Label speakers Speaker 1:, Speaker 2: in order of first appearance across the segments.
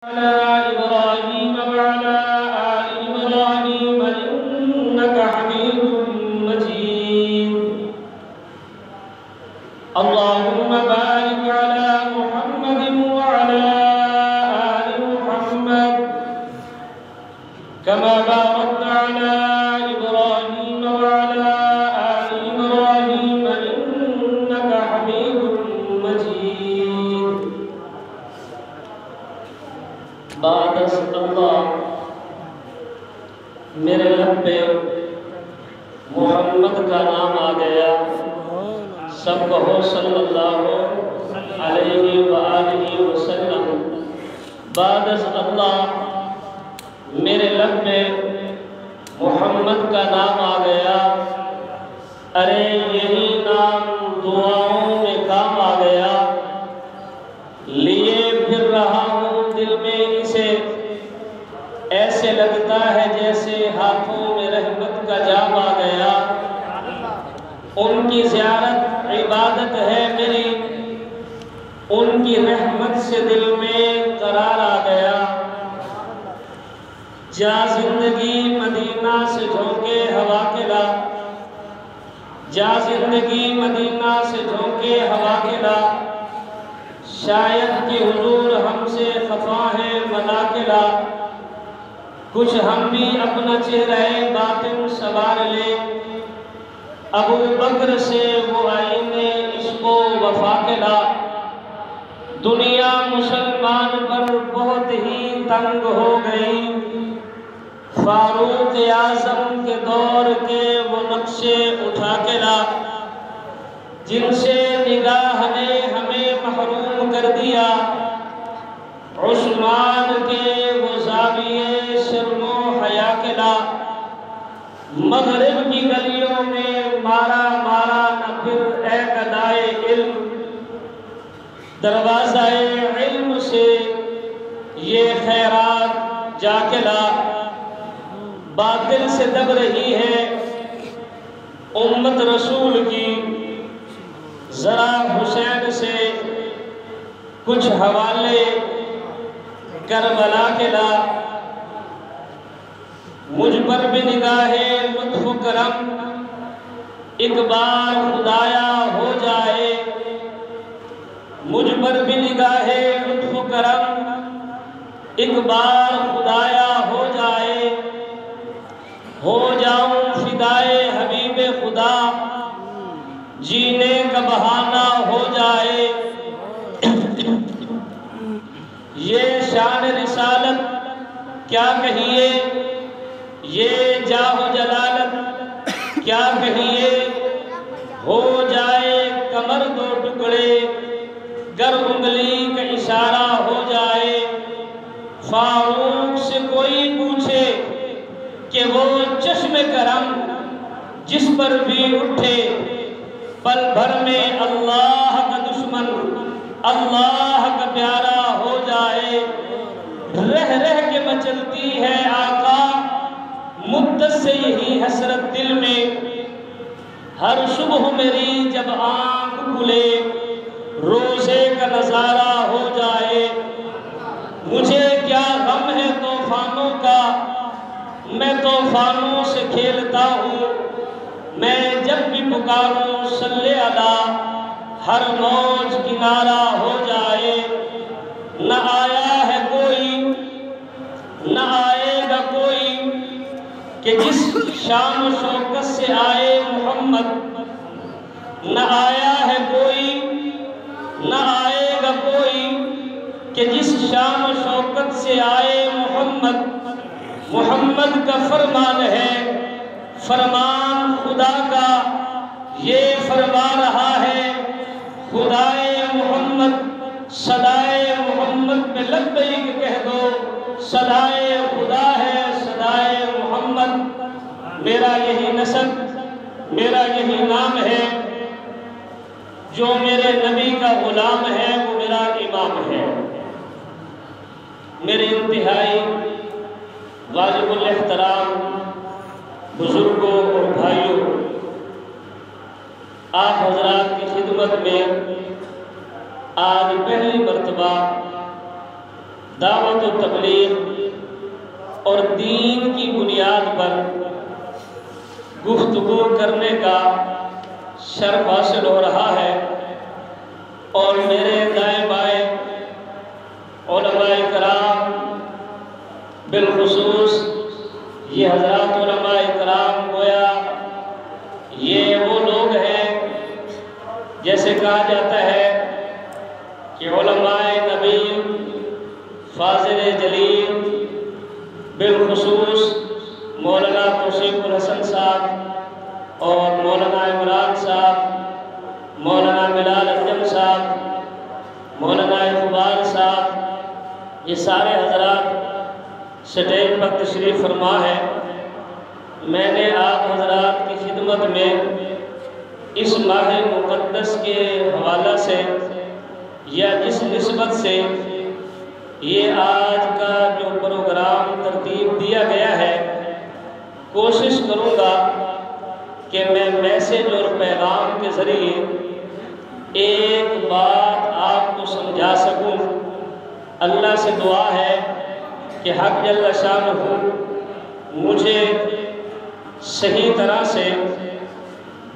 Speaker 1: على إبراهيم وعلى آل إبراهيم إنك حميد مجيد. اللهم بارك على محمد وعلى آل محمد كما باركت على إبراهيم وعلى آل إبراهيم إنك حميد مجيد. بعد اللہ میرے لب پہ محمد کا نام آ گیا. سب کہو صلی اللہ علیہ وآلہ وسلم. بعد اللہ میرے لب میں محمد کا نام آ گیا. ارے یہی نام دعاؤں میں کام آ گیا. لیے پھر رہا ہوں دل میں اسے، ایسے لگتا ہے جیسے ہاتھوں میں رحمت کا جام آ گیا. ان کی زیارت عبادت ہے میری، ان کی رحمت سے دل میں قرار آ گیا. جا زندگی مدینہ سے جھونکے ہوا کے لا، جا زندگی مدینہ سے جھونکے ہوا کے لا. شاید کہ حضور ہم سے خفا ہے ملا کے لا. کچھ ہم بھی اپنا چہرہ باطن سوار لے. ابو بکر سے وہ آئینے عشق و وفا کے لا. دنیا مسلمان پر بہت ہی تنگ ہو گئی. فاروق اعظم کے دور کے وہ نقشے اٹھا کے لا، جن سے نگاہ نے ہمیں محروم کر دیا. عثمان کے وہ زاویے شرم و حیا کے لا. مغرب کی گلیوں میں مارا مارا نہ پھر اے گدائے علم. دروازہ علم سے یہ خیرات جا کے لا. باطل سے دب رہی ہے امت رسول کی، ذرا حسین سے کچھ حوالے کربلا کے لا. مجھ پر بھی نگاہ لطف و کرم ایک بار خدایا ہو جائے. مجھ پر بھی نگاہ لطف و کرم ایک بار خدایا ہو جائے. ہو جاؤں فدائے حبیب خدا، جینے کا بہانہ ہو جائے. یہ شان رسالت کیا کہیے، یہ جاہ و جلالت کیا کہیے. ہو جائے کمر دو ٹکڑے گر انگلی کا اشارہ ہو جائے. فاروق سے کوئی پوچھے کہ وہ چشم کرم جس پر بھی اٹھے، پل بھر میں اللہ کا دشمن اللہ کا پیارا ہو جائے. رہ رہ کے مچلتی ہے آقا مدت سے یہی حسرت دل میں. ہر صبح میری جب آنکھ کھلے روزے کا نظارہ ہو جائے. مجھے کیا غم ہے طوفانوں کا، میں طوفانوں سے کھیلتا ہوں. میں جب بھی پکاروں صلی علی ہر موج کنارہ ہو جائے. نہ آیا ہے کوئی نہ آئے گا کوئی کہ جس شان و شوکت سے آئے محمد. نہ آیا ہے کوئی نہ آئے گا کوئی کہ جس شان و شوکت سے آئے محمد. محمد کا فرمان ہے فرمان خدا کا، یہ فرما رہا ہے خدائے محمد. صدائے محمد پہ لبیک کہہ دو، صدائے خدا ہے صدائے محمد. میرا یہی نسب میرا یہی نام ہے. جو میرے نبی کا غلام ہے وہ میرا امام ہے. میرے انتہائی واجب الاحترام بزرگوں اور بھائیوں، آپ حضرات کی خدمت میں آج پہلی مرتبہ دعوت و تبلیغ اور دین کی بنیاد پر گفتگو کرنے کا شرف حاصل ہو رہا ہے، اور میرے دائیں بائیں علماء کرام، بالخصوص یہ حضرات علماء کرام گویا یہ وہ لوگ ہیں جیسے کہا جاتا ہے کہ علماء نبی فاضل جلیل، بالخصوص مولانا توصیف الحسن صاحب اور مولانا عمران صاحب، مولانا بلال انجم صاحب، مولانا اقبال صاحب، یہ سارے حضرات سٹیج پر تشریف فرما ہے۔ میں نے آپ حضرات کی خدمت میں اس ماہ مقدس کے حوالہ سے یا جس نسبت سے یہ آج کا جو پروگرام ترتیب دیا گیا ہے، کوشش کروں گا کہ میں میسیج اور پیغام کے ذریعے ایک بات آپ کو سمجھا سکوں۔ اللہ سے دعا ہے کہ حق جل شانہ مجھے صحیح طرح سے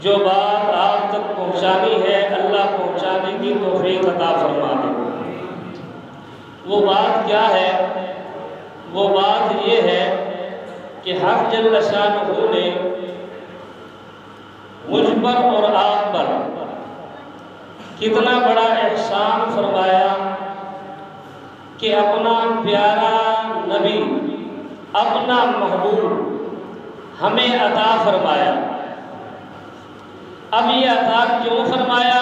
Speaker 1: جو بات آپ تک پہنچانی ہے اللہ پہنچانے کی توفیق عطا فرما دے۔ وہ بات کیا ہے؟ وہ بات یہ ہے کہ حق جل شانہ نے مجھ پر اور آپ پر کتنا بڑا احسان فرمایا کہ اپنا پیارا نبی، اپنا محبوب ہمیں عطا فرمایا۔ اب یہ عطا کیوں فرمایا؟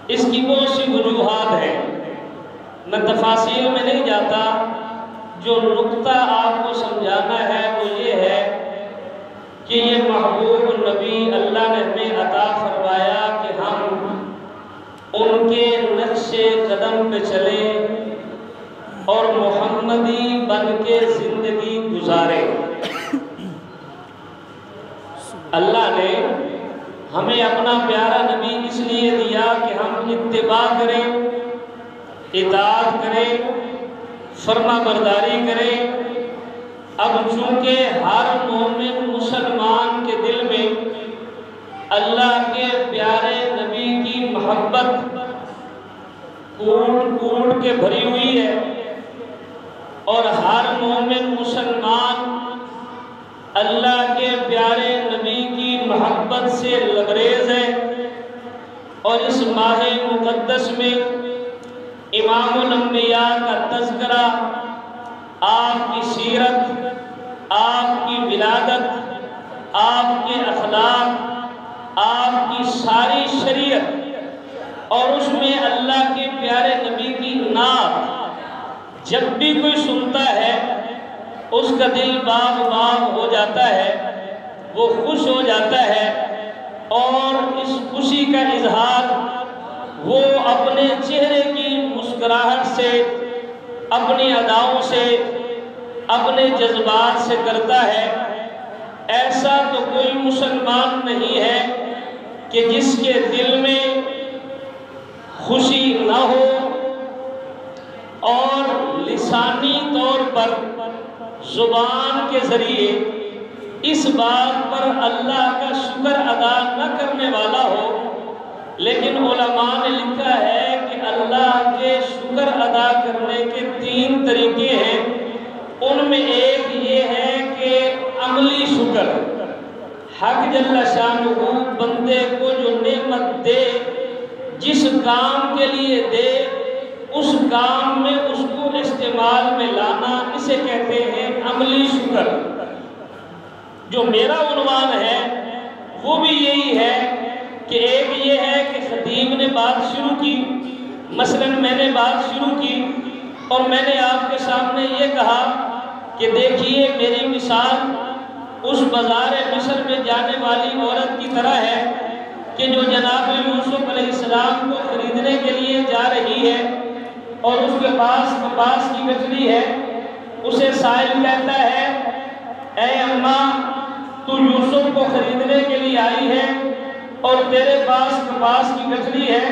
Speaker 1: اس کی بہت سی وجوہات ہیں، میں تفاصیل میں نہیں جاتا۔ جو نقطہ آپ کو سمجھانا ہے وہ یہ ہے کہ یہ محبوب نبی اللہ نے ہمیں عطا فرمایا کہ ہم ان کے نقش قدم پہ چلیں اور محمدی بن کے زندگی گزاریں۔ اللہ نے ہمیں اپنا پیارا نبی اس لیے دیا کہ ہم اتباع کریں، اطاعت کریں، فرما برداری کریں۔ اب چونکہ ہر مومن مسلمان کے دل میں اللہ کے پیارے نبی کی محبت کوٹ کوٹ کے بھری ہوئی ہے، اور ہر مومن مسلمان اللہ کے پیارے نبی کی محبت سے لبریز ہے۔ اور اس ماہ مقدس میں امام الانبیاء کا تذکرہ، آپ کی سیرت، آپ کی ولادت، آپ کے اخلاق، آپ کی ساری شریعت، اور اس میں اللہ کے پیارے نبی کی نعت جب بھی کوئی سنتا ہے اس کا دل باغ باغ ہو جاتا ہے، وہ خوش ہو جاتا ہے، اور اس خوشی کا اظہار وہ اپنے چہرے کی مسکراہٹ سے، اپنی اداؤں سے، اپنے جذبات سے کرتا ہے۔ ایسا تو کوئی مسلمان نہیں ہے کہ جس کے دل میں خوشی نہ ہو، اور لسانی طور پر زبان کے ذریعے اس بات پر اللہ کا شکر ادا نہ کرنے والا ہو۔ لیکن علماء نے لکھا ہے کہ اللہ کے شکر ادا کرنے کے 3 طریقے ہیں۔ ان میں ایک یہ ہے کہ عملی شکر، حق جل شانہ بندے کو جو نعمت دے، جس کام کے لیے دے، اس کام میں اس کو استعمال میں لانا، اسے کہتے ہیں عملی شکر۔ جو میرا عنوان ہے وہ بھی یہی ہے کہ ایک یہ ہے کہ خطیب نے بات شروع کی، مثلا میں نے بات شروع کی اور میں نے آپ کے سامنے یہ کہا کہ دیکھیے میری مثال اس بازار مصر میں جانے والی عورت کی طرح ہے کہ جو جناب یوسف علیہ السلام کو خریدنے کے لیے جا رہی ہے، اور اس کے پاس کپاس کی گٹھلی ہے۔ اسے سائل کہتا ہے، اے اماں تو یوسف کو خریدنے کے لیے آئی ہے اور تیرے پاس کپاس کی گٹھلی ہے۔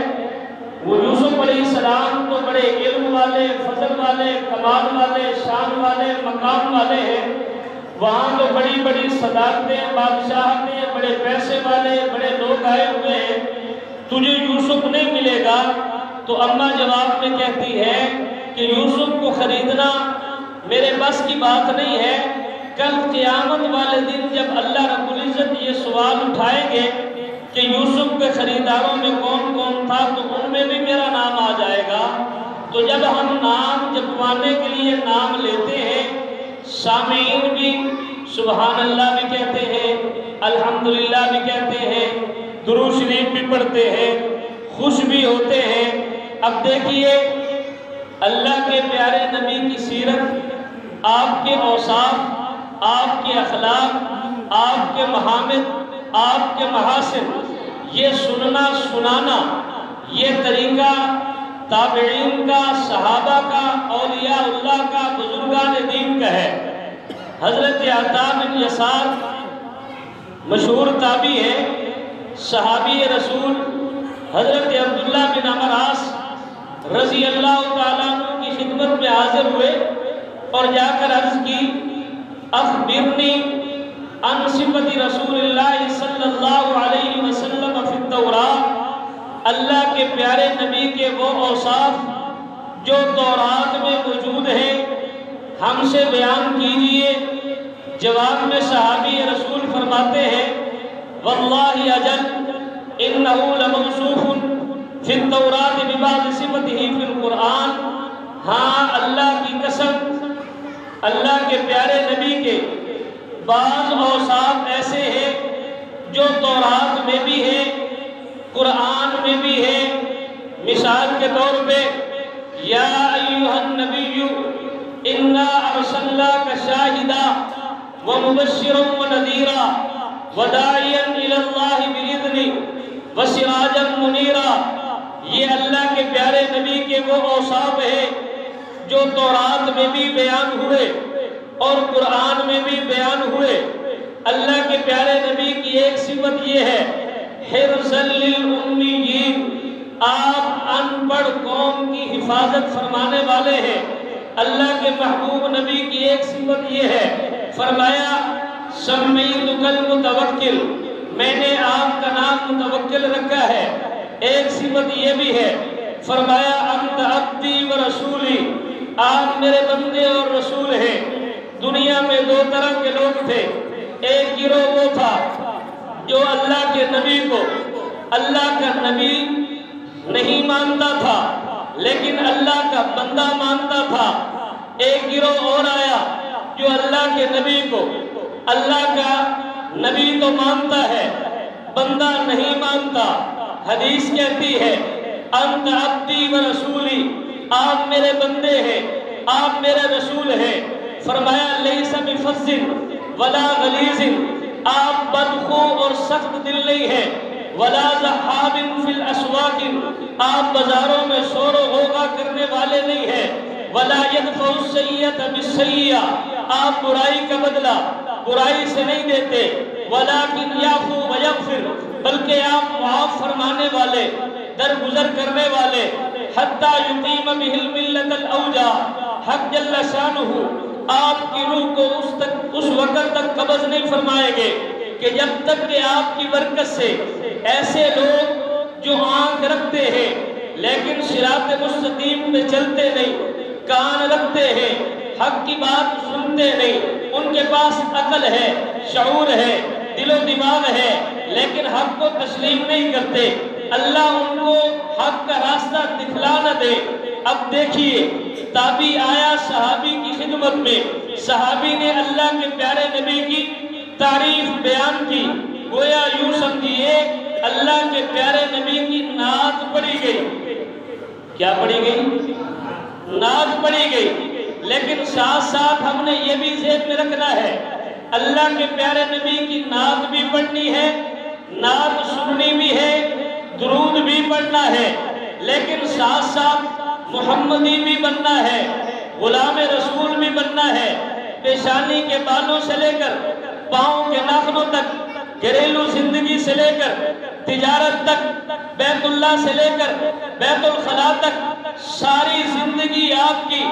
Speaker 1: وہ یوسف علیہ السلام تو بڑے علم والے، فضل والے، کمال والے، شان والے، مقام والے ہیں، وہاں تو بڑی بڑی صدارتیں، بادشاہتیں، بڑے پیسے والے، بڑے لوگ آئے ہوئے ہیں، تجھے یوسف نہیں ملے گا۔ تو اماں جواب میں کہتی ہے کہ یوسف کو خریدنا میرے بس کی بات نہیں ہے، کل قیامت والے دن جب اللہ رب العزت یہ سوال اٹھائیں گے کہ یوسف کے خریداروں میں کون کون تھا، تو ان میں بھی میرا نام آ جائے گا۔ تو جب ہم نام جپوانے کے لیے نام لیتے ہیں، سامعین بھی سبحان اللہ بھی کہتے ہیں، الحمدللہ بھی کہتے ہیں، درود شریف بھی پڑھتے ہیں، خوش بھی ہوتے ہیں۔ اب دیکھیے اللہ کے پیارے نبی کی سیرت، آپ کے اوصاف، آپ کے اخلاق، آپ کے محامد، آپ کے محاسن، یہ سننا سنانا، یہ طریقہ تابعین کا، صحابہ کا، اولیاء اللہ کا، بزرگان دین کا ہے۔ حضرت عطا بن یسار مشہور تابعی ہے، صحابی رسول حضرت عبداللہ بن عمر عاص رضی اللہ تعالیٰ عنہ کی خدمت میں حاضر ہوئے اور جا کر عرض کی، اخبرنی عن صفت رسول اللہ صلی اللہ علیہ وسلم فی التوراۃ، اللہ کے پیارے نبی کے وہ اوصاف جو تورات میں موجود ہیں ہم سے بیان کیجئے۔ جواب میں صحابی رسول فرماتے ہیں، واللہ اجل انہو لموصوف فی التوراۃ ببعض صفته فی القرآن، ہاں اللہ کی قسم، اللہ کے پیارے نبی کے بعض اوصاف ایسے ہیں جو تورات میں بھی ہے، قرآن میں بھی ہے۔ مثال کے طور پہ، یا ایھا النبی انا ارسلناک شاہدا ومبشرا ونذیرا وداعیا الی اللہ باذنہ وسراجا منیرا۔ یہ اللہ کے پیارے نبی کے وہ اوصاف ہیں جو تورات میں بھی بیان ہوئے اور قرآن میں بھی بیان ہوئے۔ اللہ کے پیارے نبی کی ایک صفت یہ ہے، حرصا للأمیین، آپ ان پڑھ قوم کی حفاظت فرمانے والے ہیں۔ اللہ کے محبوب نبی کی ایک صفت یہ ہے، فرمایا سمیتک المتوکل، میں نے آپ کا نام متوکل رکھا ہے۔ ایک صفت یہ بھی ہے، فرمایا انت عبدی و رسولی، آپ میرے بندے اور رسول ہیں۔ دنیا میں دو طرح کے لوگ تھے، ایک گروہ وہ تھا جو اللہ کے نبی کو اللہ کا نبی نہیں مانتا تھا لیکن اللہ کا بندہ مانتا تھا۔ ایک گروہ اور آیا جو اللہ کے نبی کو اللہ کا نبی تو مانتا ہے، بندہ نہیں مانتا۔ حدیث کہتی ہے انت عبدی و رسولی، آپ میرے بندے ہیں، آپ میرے رسول ہیں۔ فرمایا لیس بفظ ولا غلیظ، آپ بدخو اور سخت دل نہیں ہیں، ولا ذحاب فی الاسواق، آپ بازاروں میں شور و غوغا کرنے والے نہیں ہیں، ولا يدفع السیئۃ بالسیئۃ، آپ برائی کا بدلہ برائی سے نہیں دیتے، ولکن یعفو ویغفر، بلکہ آپ معاف فرمانے والے، درگزر کرنے والے، حتی یقیم بہ الملۃ الاوجا، حق جل شانہ آپ کی روح کو اس وقت تک قبض نہیں فرمائیں گے کہ جب تک کہ آپ کی برکت سے ایسے لوگ جو آنکھ رکھتے ہیں لیکن صراط مستقیم پہ چلتے نہیں، کان رکھتے ہیں حق کی بات سنتے نہیں، ان کے پاس عقل ہے، شعور ہے، دل و دماغ ہے، لیکن حق کو تسلیم نہیں کرتے، اللہ ان کو حق کا راستہ دکھلا نہ دے۔ اب دیکھیے تابعی آیا صحابی کی خدمت میں، صحابی نے اللہ کے پیارے نبی کی تعریف بیان کی، گویا یوں سمجھیے اللہ کے پیارے نبی کی نعت پڑھی گئی۔ کیا پڑھی گئی؟ نعت پڑھی گئی۔ لیکن ساتھ ساتھ ہم نے یہ بھی ذہن میں رکھنا ہے، اللہ کے پیارے نبی کی نعت بھی پڑھنی ہے، نعت سننی بھی ہے، درود بھی پڑھنا ہے، لیکن ساتھ ساتھ محمدی بھی بننا ہے، غلام رسول بھی بننا ہے۔ پیشانی کے بالوں سے لے کر پاؤں کے ناخنوں تک، گھریلو زندگی سے لے کر تجارت تک، بیت اللہ سے لے کر بیت الخلاء تک ساری زندگی آپ کی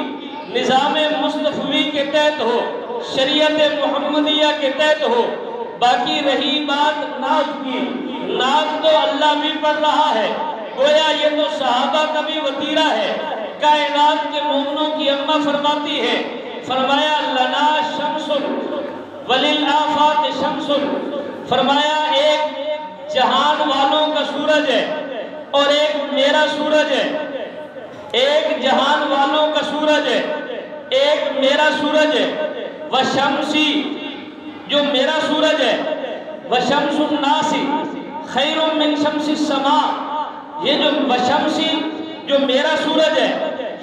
Speaker 1: نظام مصطفی کے تحت ہو، شریعت محمدیہ کے تحت ہو۔ باقی رہی بات نعت کی، نعت تو اللہ بھی پڑھ رہا ہے، گویا یہ تو صحابہ کا بھی وطیرہ ہے۔ کائنات کے مومنوں کی اماں فرماتی ہے، فرمایا لنا شمس وللآفات شمس، فرمایا ایک جہان والوں کا سورج ہے اور ایک میرا سورج ہے، ایک جہان والوں کا سورج ہے، ایک میرا سورج ہے۔ وشمسی، جو میرا سورج ہے، وشمس الناس خیر من شمس السماء، یہ جو وشمسی جو میرا سورج ہے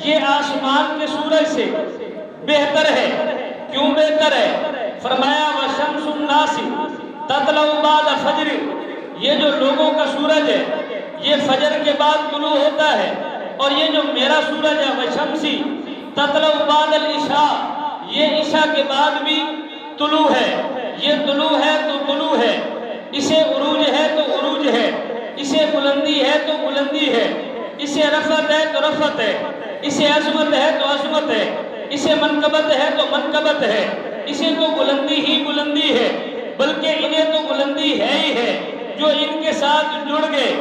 Speaker 1: یہ آسمان کے سورج سے بہتر ہے۔ کیوں بہتر ہے؟ فرمایا وشمس الناس تطلع بعد فجر، یہ جو لوگوں کا سورج ہے یہ فجر کے بعد طلوع ہوتا ہے، اور یہ جو میرا سورج ہے وشمسی تطلع بعد العشاء، یہ عشاء کے بعد بھی طلوع ہے۔ یہ طلوع ہے تو طلوع ہے، اسے عروج ہے تو عروج ہے، اسے بلندی ہے تو بلندی ہے، اسے رفعت ہے تو رفعت ہے، اسے عظمت ہے تو عظمت ہے، اسے منقبت ہے تو منقبت ہے، اسے تو بلندی ہی بلندی ہے، بلکہ انہیں تو بلندی ہے ہی ہے۔ جو ان کے ساتھ جڑ گئے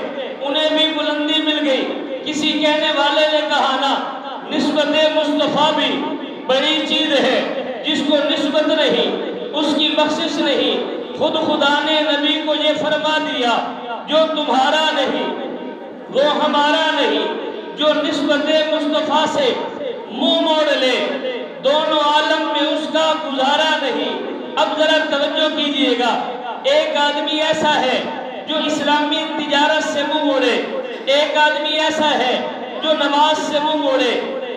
Speaker 1: انہیں بھی بلندی مل گئی۔ کسی کہنے والے نے کہا نا، نسبت مصطفیٰ بھی بڑی چیز ہے، جس کو نسبت نہیں اس کی بخشش نہیں۔ خود خدا نے نبی کو یہ فرما دیا، جو تمہارا نہیں وہ ہمارا نہیں، جو نسبت مصطفیٰ سے منہ موڑ لے دونوں عالم میں اس کا گزارا نہیں۔ اب ذرا توجہ کیجئے گا، ایک آدمی ایسا ہے جو اسلامی تجارت سے منہ موڑے، ایک آدمی ایسا ہے جو نماز سے منہ موڑے،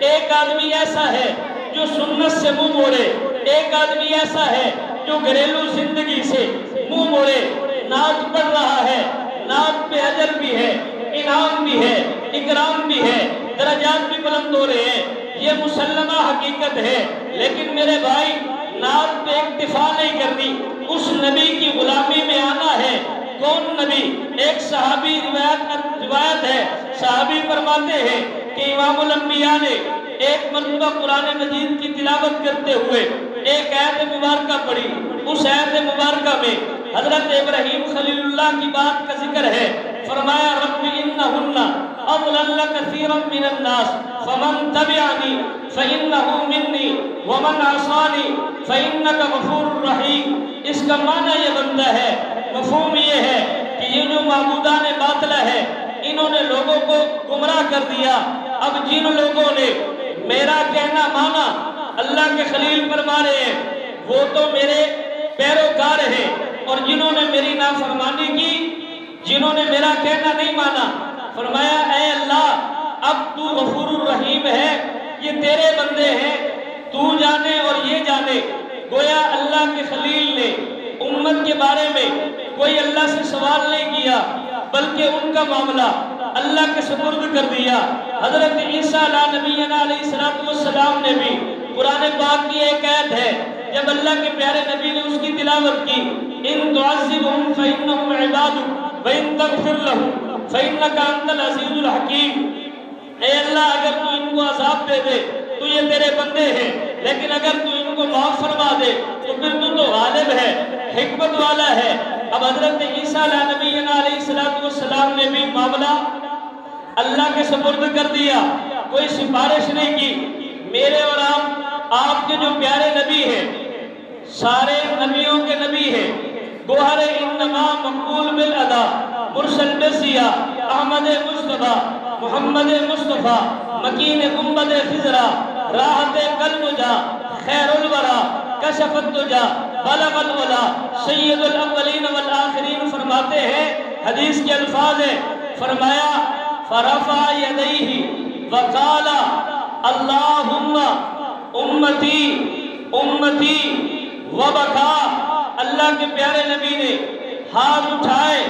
Speaker 1: ایک آدمی ایسا ہے جو سنت سے منہ موڑے، ایک آدمی ایسا ہے جو گھریلو زندگی سے منہ موڑے۔ نعت پڑھ رہا ہے، نعت پہ اجر بھی ہے، انعام بھی ہے، اکرام بھی ہے، درجات بھی بلند ہو رہے ہیں، یہ مسلمہ حقیقت ہے۔ لیکن میرے بھائی، نعت پہ اکتفا نہیں کرنی، اس نبی کی غلامی میں آنا ہے۔ کون نبی؟ ایک صحابی روایت ہے، صحابی فرماتے ہیں کہ امام الانبیاء نے ایک مرتبہ قرآن مجید کی تلاوت کرتے ہوئے ایک آیت مبارکہ پڑھی۔ اس آیت مبارکہ میں حضرت ابراہیم خلیل اللہ کی بات کا ذکر ہے۔ فرمایا رب انہن اضللن کثیرا من الناس فمن تبعنی فانہ منی ومن عصانی فانک غفور رحیم۔ اس کا معنی یہ بنتا ہے، مفہوم یہ ہے کہ یہ جو معبودان باطلہ ہے انہوں نے لوگوں کو گمراہ کر دیا۔ اب جن لوگوں نے میرا کہنا مانا، اللہ کے خلیل فرما رہے ہیں، وہ تو میرے پیروکار ہیں، اور جنہوں نے میری نافرمانی کی، جنہوں نے میرا کہنا نہیں مانا، فرمایا اے اللہ اب تو غفور الرحیم ہے، یہ تیرے بندے ہیں، تو جانے اور یہ جانے۔ گویا اللہ کے خلیل نے امت کے بارے میں کوئی اللہ سے سوال نہیں کیا، بلکہ ان کا معاملہ اللہ کے سپرد کر دیا۔ حضرت عیسیٰ علیہ نبینا علیہ السلام نے بھی قرآن پاک کی ایک آیت ہے، جب اللہ کے پیارے نبی نے اس کی تلاوت کی، ان تعذبہم فإنہم عبادک وإن تغفر لہم فإنک انت العزیز الحکیم۔ اے اللہ اگر تو ان کو عذاب دے دے تو یہ تیرے بندے ہیں، لیکن اگر تو ان کو معاف فرما دے تو پھر تو غالب ہے، حکمت والا ہے۔ اب حضرت عیسیٰ علیہ نبینا علیہ السلام نے بھی معاملہ اللہ کے سپرد کر دیا، کوئی سفارش نہیں کی۔ میرے اور آپ کے جو پیارے نبی ہیں، سارے نبیوں کے نبی ہیں، گوہر انما مقبول بالادا، مرسل بسیہ، احمد مصطفیٰ، محمد مصطفیٰ، مکین گنبد خضرا، راحت قلب جا، خیر الورا، کشف الدجا، بلغ الولا، سید الاولین والآخرین۔ فرماتے ہیں، حدیث کے الفاظ ہیں، فرمایا فرفع یدیہ وقال اللہم امتی امتی وبکا۔ اللہ کے پیارے نبی نے ہاتھ اٹھائے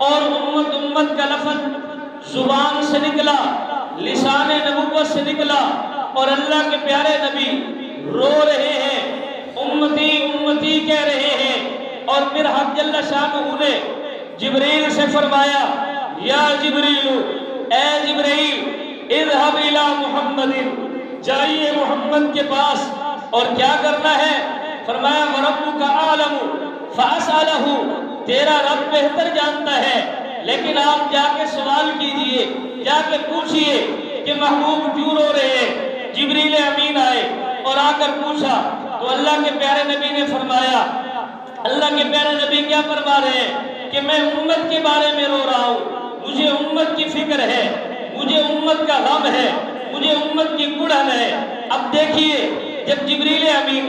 Speaker 1: اور امت کا لفظ زبان سے نکلا، لسان نبوت سے نکلا، اور اللہ کے پیارے نبی رو رہے ہیں، امتی امتی کہہ رہے ہیں۔ اور پھر حق جل شانہ نے جبریل سے فرمایا یا جبریل، اے جبریل اذهب الى محمد، جائیے محمد کے پاس، اور کیا کرنا ہے؟ فرمایا وَرَبُّكَ أَعْلَمُ فَأَسْأَلَهُ، تیرا رب بہتر جانتا ہے، لیکن آپ جا کے سوال کیجئے، جا کے پوچھئے کہ محبوب کیوں رو رہے ہیں۔ جبریل امین آئے اور آ کر پوچھا تو اللہ کے پیارے نبی نے فرمایا، اللہ کے پیارے نبی کیا فرما رہے ہیں کہ میں امت کے بارے میں رو رہا ہوں، مجھے امت کی فکر ہے، مجھے امت کا غم ہے، مجھے امت کی گڑھن ہے۔ اب دیکھیے جب جبریل امین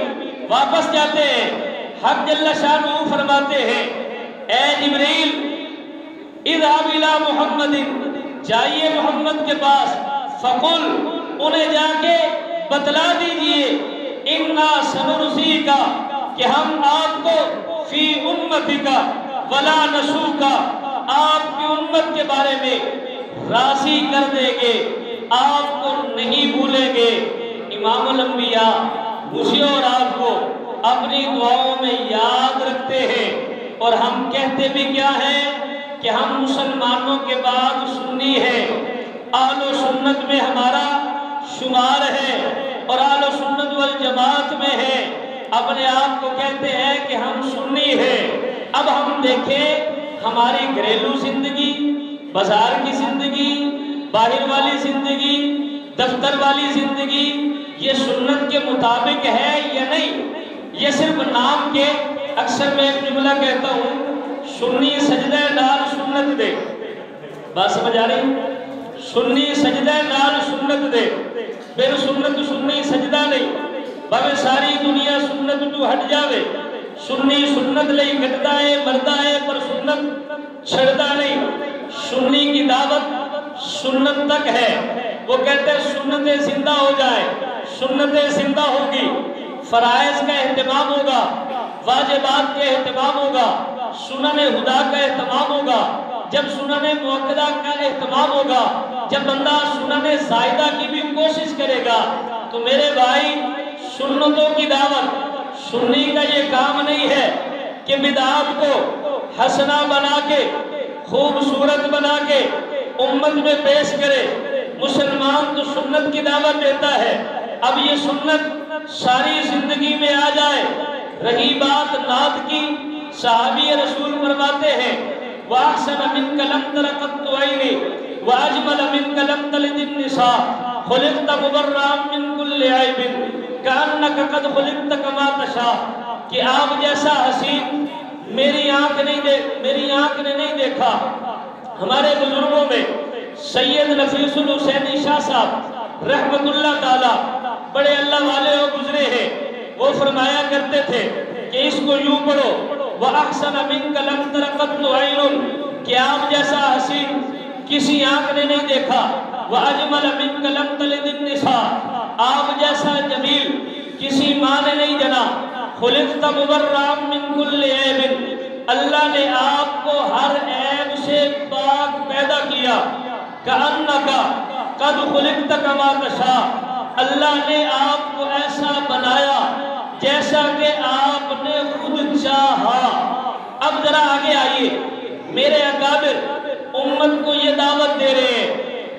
Speaker 1: واپس جاتے ہیں، حق جل شانہ فرماتے ہیں اے جبریل اذهب الى محمد، جائیے محمد کے پاس، فقل، انہیں جا کے بتلا دیجئے انا سنرسیک، کہ ہم آپ کو فی امتک ولا نسوک، آپ کی امت کے بارے میں راضی کر دیں گے، آپ کو نہیں بھولیں گے۔ امام الانبیاء مجھے اور آپ کو اپنی دعاؤں میں یاد رکھتے ہیں، اور ہم کہتے بھی کیا ہیں کہ ہم مسلمانوں کے بعد سنی ہیں، اہل و سنت میں ہمارا شمار ہے اور اہل و سنت والجماعت میں ہے، اپنے آپ کو کہتے ہیں کہ ہم سنی ہیں۔ اب ہم دیکھیں ہماری گھریلو زندگی، بازار کی زندگی، باہر والی زندگی، دفتر والی زندگی، یہ سنت کے مطابق ہے یا نہیں؟ یہ صرف نام کے، اکثر میں ایک جملہ کہتا ہوں، سنی سجدہ نال سنت دے، بات سمجھ آ رہی؟ سنی سجدہ نال سنت دے، پھر سنت سنی سجدہ نہیں، بھاوے ساری دنیا سنت تو ہٹ جاوے، سنی سنت لئی گھٹدا ہے مردا ہے، پر سنت چھڑدا نہیں۔ سنی کی دعوت سنت تک ہے، وہ کہتے ہیں سنتیں زندہ ہو جائے، سنتیں زندہ ہوگی، فرائض کا اہتمام ہوگا، واجبات کا اہتمام ہوگا، سنن خدا کا اہتمام ہوگا۔ جب سنن مؤکدہ کا اہتمام ہوگا، جب بندہ سنن زائدہ کی بھی کوشش کرے گا، تو میرے بھائی سنتوں کی دعوت، سنی کا یہ کام نہیں ہے کہ بدعات کو حسنہ بنا کے، خوبصورت بنا کے امت میں پیش کرے۔ مسلمان تو سنت کی دعوت دیتا ہے، اب یہ سنت ساری زندگی میں آ جائے۔ رہی بات نعت کی، صحابی رسول فرماتے ہیں وَأَحْسَنَ مِنْكَ لَمْ تَرَ قَطُّ عَيْنِي وَأَجْمَلَ مِنْكَ لَمْ تَلِدِ النِّسَاءُ خُلِقْتَ مُبَرَّأً مِنْ كُلِّ عَيْبٍ كَأَنَّكَ قَدْ خُلِقْتَ كَمَا تَشَاءُ، کہ آپ جیسا حسین میری آنکھ نے نہیں دیکھا۔ ہمارے بزرگوں میں سید نفیس الحسینی شاہ صاحب رحمت اللہ تعالی بڑے اللہ والے ہو گزرے ہیں، وہ فرمایا کرتے تھے کہ اس کو یوں پڑھو وَأَحْسَنَ مِنْكَ لَمْ تَرَ قَطُّ عَيْنٌ، کہ آپ جیسا حسین کسی آنکھ نے نہیں دیکھا۔ وَأَجْمَلَ مِنْكَ لَمْ تَلِدِ النِّسَاءُ، آپ جیسا جمیل کسی ماں نے نہیں جنا۔ خُلِقْتَ مُبَرَّأً مِنْ كُلِّ عَيْبٍ، اللہ نے آپ کو ہر عیب سے پاک پیدا کیا۔ كَأَنَّكَ قَدْ خُلِقْتَ كَمَا تَشَاءُ، اللہ نے آپ کو ایسا بنایا جیسا کہ آپ نے خود چاہا۔ اب ذرا آگے آئیے، میرے اکابر امت کو یہ دعوت دے رہے ہیں،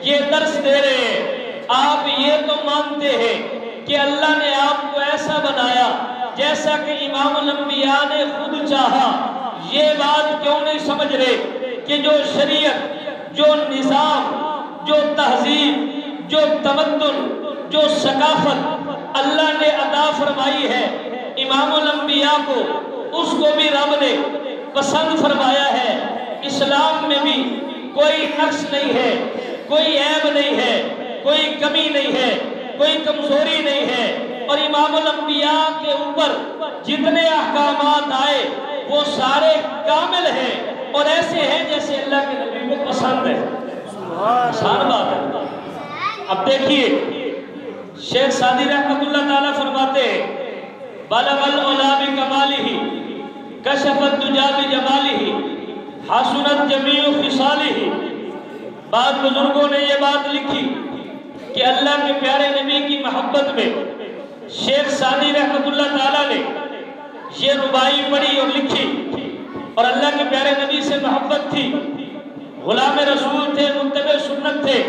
Speaker 1: یہ درس دے رہے ہیں، آپ یہ تو مانتے ہیں کہ اللہ نے آپ کو ایسا بنایا جیسا کہ امام الانبیاء نے خود چاہا، یہ بات کیوں نہیں سمجھ رہے کہ جو شریعت، جو نظام، جو تہذیب، جو تمدن، جو ثقافت اللہ نے عطا فرمائی ہے امام الانبیاء کو، اس کو بھی رب نے پسند فرمایا ہے۔ اسلام میں بھی کوئی نقص نہیں ہے، کوئی عیب نہیں ہے، کوئی کمی نہیں ہے، کوئی کمزوری نہیں ہے، اور امام الانبیاء کے اوپر جتنے احکامات آئے وہ سارے کامل ہیں اور ایسے ہیں جیسے اللہ کے نبی کو پسند ہے۔ آسان بات ہے۔ اب دیکھیے شیخ سعدی رحمت اللہ تعالیٰ فرماتے ہیں بلغ العلا بکمالہ کشف الدجا بجمالہ حسنت جمیع خصالہ۔ بعض بزرگوں نے یہ بات لکھی کہ اللہ کے پیارے نبی کی محبت میں شیخ سعدی رحمت اللہ تعالیٰ نے یہ ربائی پڑھی اور لکھی اور اللہ کے پیارے نبی سے محبت تھی، غلام رسول تھے، متبع سنت تھے۔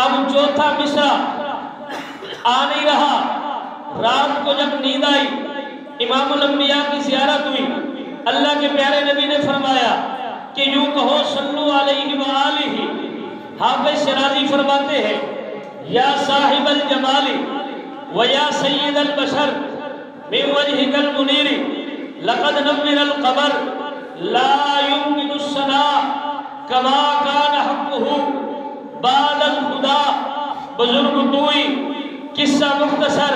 Speaker 1: اب چوتھا مصرع آ نہیں رہا۔ رات کو جب نیند آئی، امام الانبیاء کی زیارت ہوئی، اللہ کے پیارے نبی نے فرمایا کہ یوں کہو صلو علیہ وآلہ۔ حافظ شرازی فرماتے ہیں یا صاحب الجمال و یا سید البشر من وجهك المنیر لقد نور القمر لا يمكن الثناء كما كان حقه بعد الخدا۔ بزرگ توئی قصہ مختصر،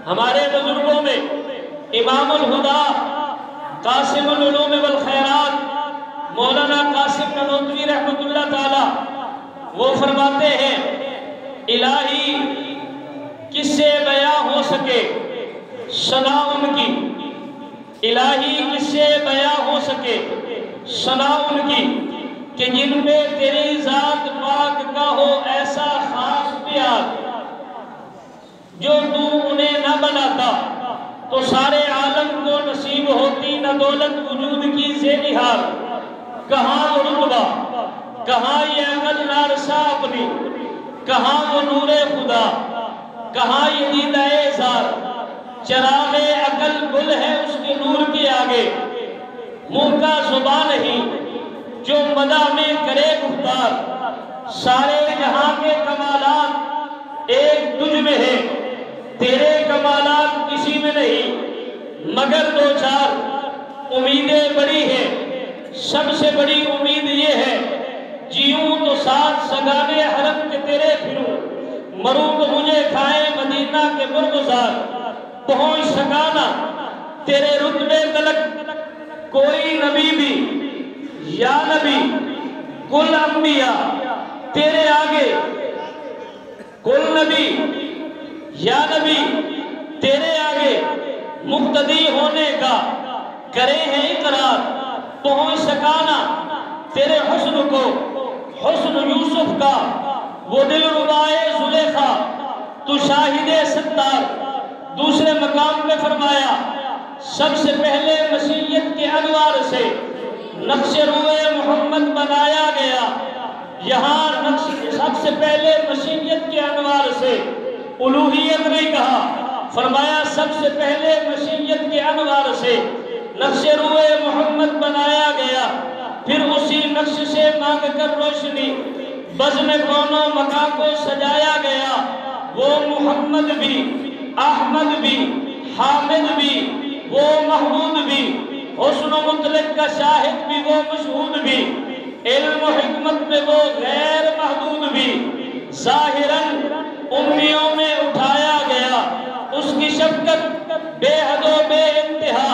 Speaker 1: ہمارے بزرگوں میں امام الہدا قاسم العلوم والخیرات مولانا قاسم نانوتوی رحمۃ اللہ تعالی وہ فرماتے ہیں الہی کس سے بیاں ہو سکے ثنا ان کی، الہی کس سے بیاں ہو سکے ثنا ان کی کہ جن پہ تیری ذات پاک کا ہو ایسا خاص پیار جو تو انہیں نہ بناتا تو سارے عالم کو نصیب ہوتی نہ دولت وجود کی زینہار۔ کہاں رتبہ، کہاں یہ عقل نارسا اپنی، کہاں وہ نور خدا، کہاں یہ دیدہ ذات۔ چراغ عقل گل ہے اس کے نور کے آگے، منہ کا زبان نہیں جو مدح میں کرے گفتار۔ سارے جہاں کے کمالات ایک تجھ میں ہے، تیرے کمالات کسی میں نہیں مگر دو چار۔ امیدیں بڑی ہیں، سب سے بڑی امید یہ ہے جیوں تو ساتھ سگانے حرم کے تیرے پھروں، مروں تو مجھے کھائے مدینہ کے مرغزار۔ پہنچ سکانا تیرے رتبے تلک کوئی نبی بھی یا نبی، کل انبیاء تیرے آگے، کل نبی یا نبی تیرے آگے مقتدی ہونے کا کرے ہیں اقرار۔ پہنچ سکانا تیرے حسن کو، حسن یوسف کا وہ دل ربائے زلیخا، تو شاہد ستار۔ دوسرے مقام پہ فرمایا سب سے پہلے مشیت کے انوار سے نقش روئے محمد بنایا گیا۔ یہاں نقش سب سے پہلے مشیت کے انوار سے، الوہیت نہیں کہا، فرمایا سب سے پہلے مشیت کے انوار سے نقش روئے محمد بنایا گیا۔ پھر اسی نقش سے مانگ کر روشنی بزم کونوں مکان کو سجایا گیا۔ وہ محمد بھی، احمد بھی، حامد بھی، وہ محمود بھی، حسن و مطلق کا شاہد بھی، وہ مشہود بھی، علم و حکمت میں وہ غیر محدود بھی۔ ظاہراً امیوں میں اٹھایا گیا، اس کی شفقت بے حد و بے انتہا،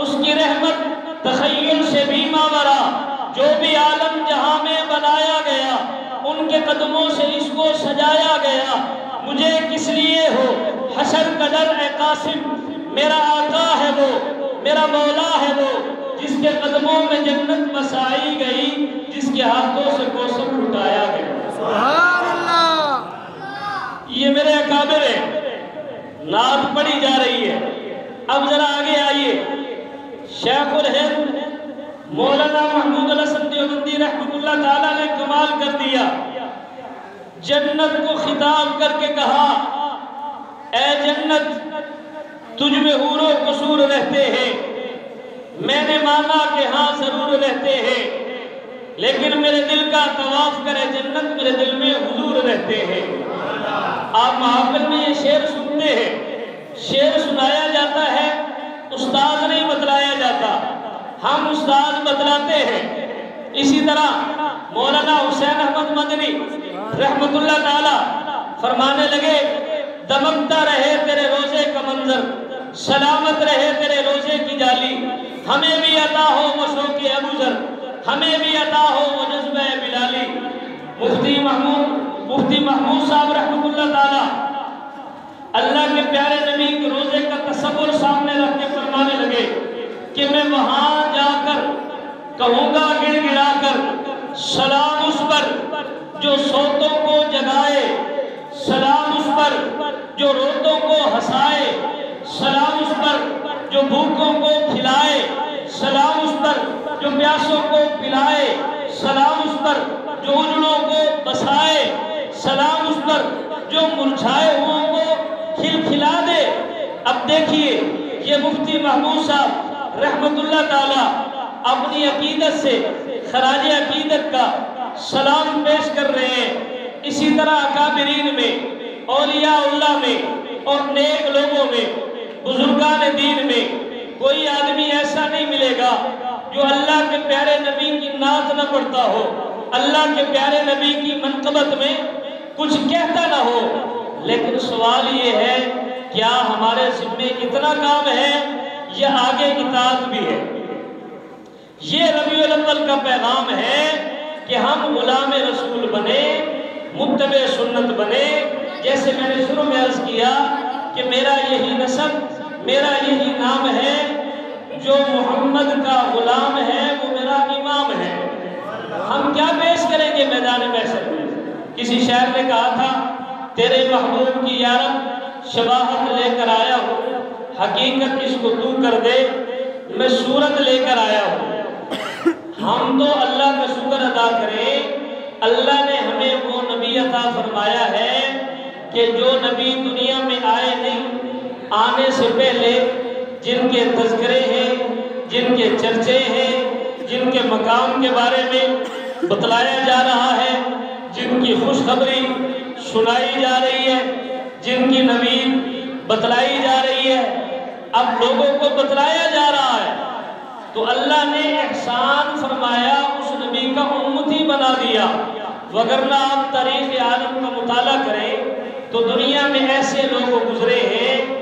Speaker 1: اس کی رحمت تخیل سے بھی ماورا۔ جو بھی عالم جہاں میں بنایا گیا ان کے قدموں سے اس کو سجایا گیا۔ مجھے کس لیے ہو حشر کا ڈر اے قاسم، میرا آقا ہے وہ، میرا مولا ہے وہ، جس کے قدموں میں جنت بسائی گئی، جس کے ہاتھوں سے کوثر لٹایا گیا۔
Speaker 2: سبحان اللہ۔
Speaker 1: یہ میرے اکابر ہیں، نعت پڑھی جا رہی ہے۔ اب ذرا آگے آئیے، شیخ الہند مولانا محمود الحسن دیوبندی رحمۃ اللہ تعالیٰ نے کمال کر دیا۔ جنت کو خطاب کر کے کہا اے جنت تجھ میں حور و قصور رہتے ہیں، میں نے مانا کہ ہاں ضرور رہتے ہیں، لیکن میرے دل کا طواف کرے جنت، میرے دل میں حضور رہتے ہیں۔ آپ محافل میں یہ شعر سنتے ہیں، شعر سنایا جاتا ہے، استاد نہیں بتلایا جاتا، ہم استاد بتلاتے ہیں۔ اسی طرح مولانا حسین احمد مدنی رحمت اللہ تعالی فرمانے لگے دمکتا رہے تیرے روزے کا منظر، سلامت رہے تیرے روزے کی جالی، ہمیں بھی عطا ہو وہ شوق ابو ذر، ہمیں بھی عطا ہو وہ جذبہ بلالی۔ مفتی محمود صاحب رحمت اللہ تعالی اللہ کے پیارے نبی کے روزے کا تصور سامنے رکھ کے فرمانے لگے کہ میں وہاں جا کر کہوں گا گڑ گڑا کر سلام اس پر جو سوتوں کو جگائے، سلام اس پر جو روتوں کو ہنسائے، سلام اس پر جو بھوکوں کو کھلائے، سلام اس پر جو اجڑوں کو بسائے، سلام اس پر جو مرجھائے ہوں کو کھلکھلا دے۔ اب دیکھیے یہ مفتی محمود صاحب رحمت اللہ تعالی اپنی عقیدت سے خراج عقیدت کا سلام پیش کر رہے ہیں۔ اسی طرح اکابرین میں، اولیاء اللہ میں اور نیک لوگوں میں، بزرگان دین میں کوئی آدمی ایسا نہیں ملے گا جو اللہ کے پیارے نبی کی نعت نہ پڑھتا ہو، اللہ کے پیارے نبی کی منقبت میں کچھ کہتا نہ ہو۔ لیکن سوال یہ ہے کیا ہمارے ذمے اتنا کام ہے یا آگے اطاعت بھی ہے؟ یہ ربیع الاول کا پیغام ہے کہ ہم غلام رسول بنے، متبع سنت بنے۔ جیسے میں نے شروع میں عرض کیا کہ میرا یہی نسب، میرا یہی نام ہے، جو محمد کا غلام ہے وہ میرا امام ہے۔ ہم کیا پیش کریں گے میدان محشر میں؟ کسی شاعر نے کہا تھا تیرے محبوب کی یارب شباہت لے کر آیا ہوں، حقیقت اس کو تو کر دے، میں صورت لے کر آیا ہوں۔ ہم تو اللہ کا شکر ادا کریں، اللہ نے ہمیں وہ نبی عطا فرمایا ہے کہ جو نبی دنیا میں آئے نہیں، آنے سے پہلے جن کے تذکرے ہیں، جن کے چرچے ہیں، جن کے مقام کے بارے میں بتلایا جا رہا ہے، جن کی خوشخبری سنائی جا رہی ہے، جن کی نوید بتلائی جا رہی ہے، اب لوگوں کو بتلایا جا رہا ہے، تو اللہ نے احسان فرمایا اس نبی کا امتی بنا دیا۔ وگرنہ آپ تاریخ عالم کا مطالعہ کریں تو دنیا میں ایسے لوگ گزرے ہیں